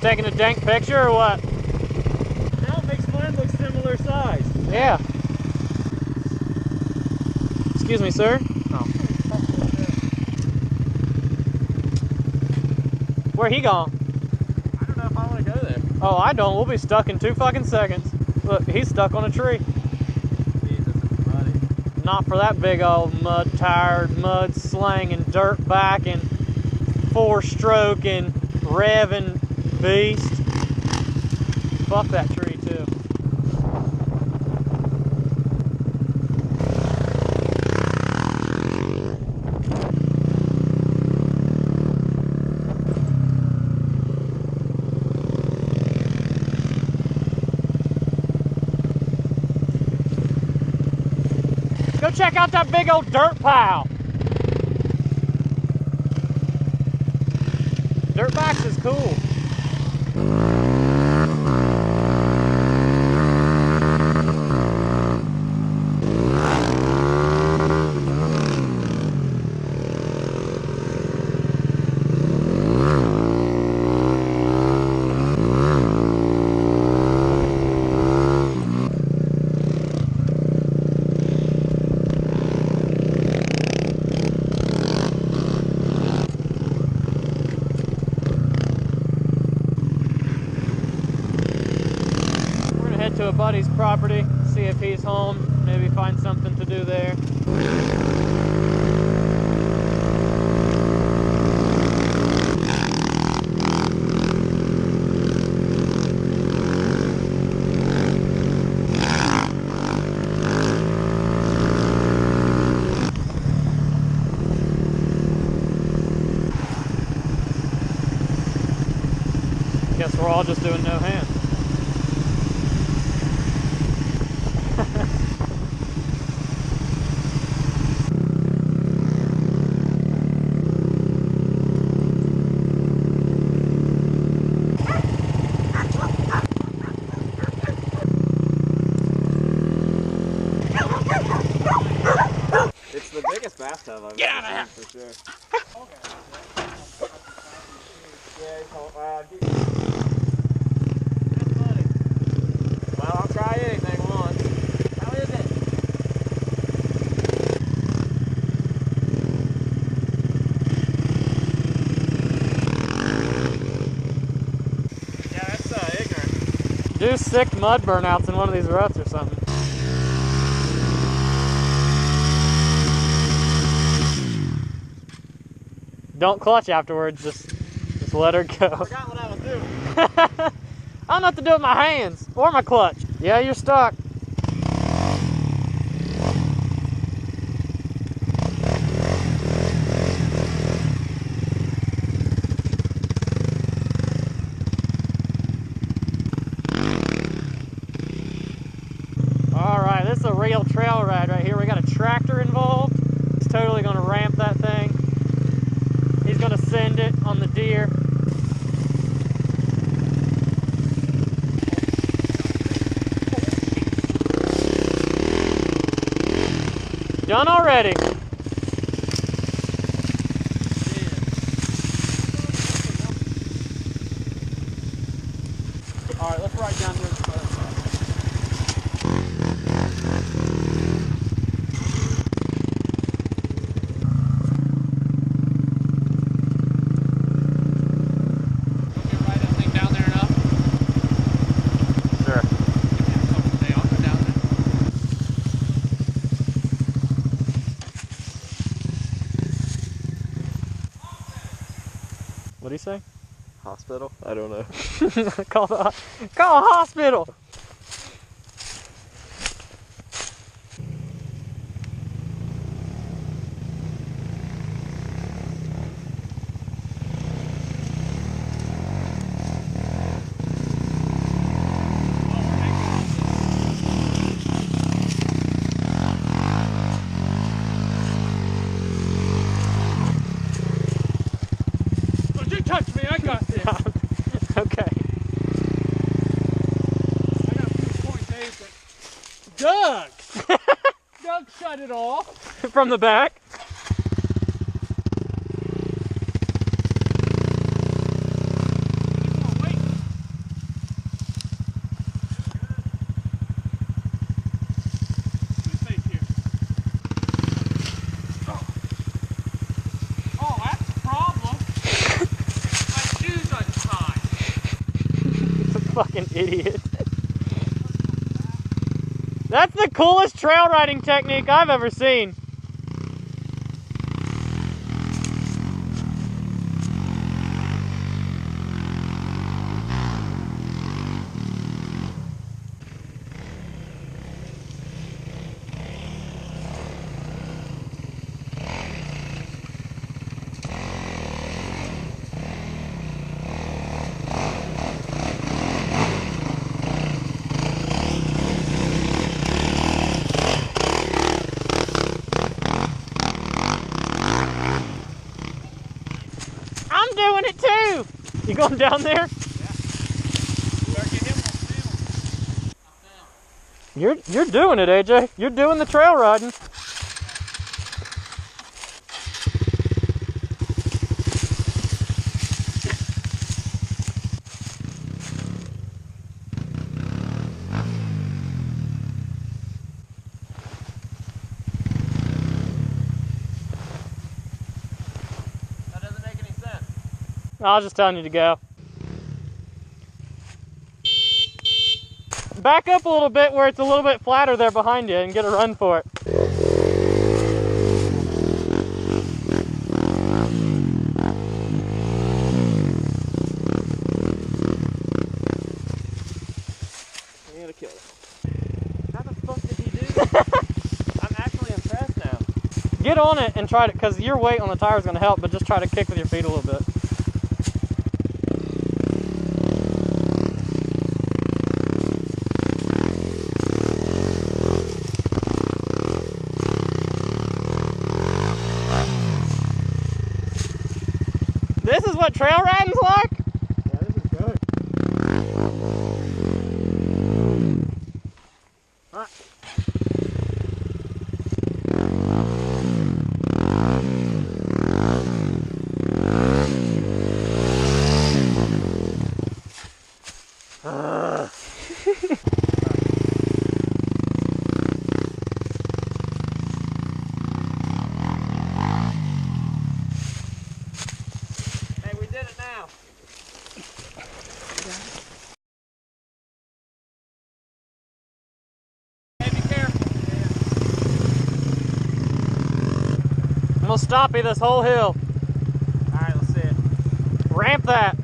Taking a dank picture or what? Now it makes mine look similar size. Yeah. Excuse me, sir. Oh. Where he gone? I don't know if I want to go there. Oh, I don't. We'll be stuck in 2 fucking seconds. Look, he's stuck on a tree. Jesus, it's muddy. Not for that big old mud-tired, mud-slanging, dirt-backing, 4-stroking, revving beast. Fuck that tree, too. Go check out that big old dirt pile. Dirtbacks is cool. To a buddy's property, see if he's home, maybe find something to do there. Guess we're all just doing no hands. It's the biggest bathtub I've ever seen, for sure. That's funny. Well, I'll try anything once. How is it? Yeah, that's ignorant. Do 6 mud burnouts in one of these ruts or something. Don't clutch afterwards, just let her go. I forgot what I was doing. I don't know what to do with my hands or my clutch. Yeah, you're stuck. Alright, this is a real trail ride right here. We got a tractor involved. It's totally gonna ramp that thing. He's gonna send it on the deer. Done already. All right, let's ride down here. What do you say? Hospital? I don't know. Call a hospital. Touch me, I got this. Okay. I got 3.8, but Doug! Doug shut it off. From the back. Fucking idiot. That's the coolest trail riding technique I've ever seen. I'm doing it too! You going down there? Yeah. You're doing it, AJ. You're doing the trail riding. I was just telling you to go. Back up a little bit where it's a little bit flatter there behind you and get a run for it. You gotta kill it. How the fuck did he do that? I'm actually impressed now. Get on it and try to, because your weight on the tire is going to help, but just try to kick with your feet a little bit. This is what trail riding's like? Yeah, this is good. All right. Hey, we did it now. Hey, be careful. I'm going to stop you this whole hill. All right, let's see it. Ramp that.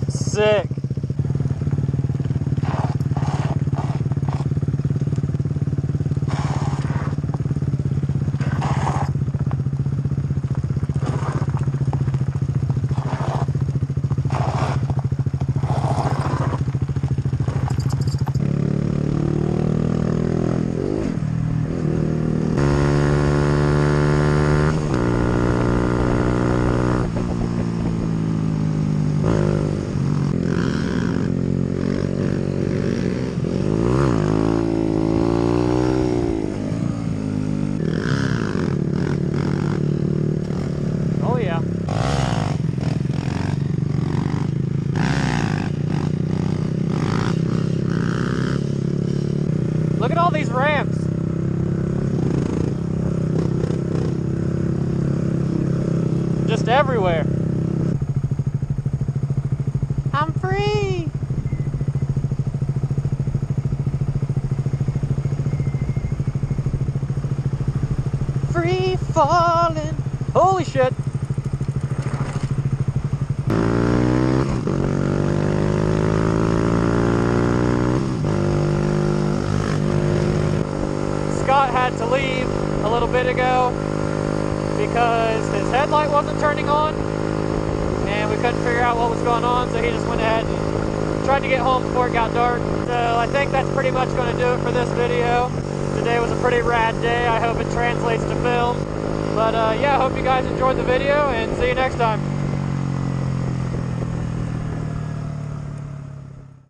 Sick. Oh yeah. Look at all these ramps. Just everywhere. I'm free. Free falling. Holy shit. Scott had to leave a little bit ago because his headlight wasn't turning on and we couldn't figure out what was going on, so he just went ahead and tried to get home before it got dark. So I think that's pretty much going to do it for this video. Today was a pretty rad day. I hope it translates to film. But yeah, I hope you guys enjoyed the video and see you next time.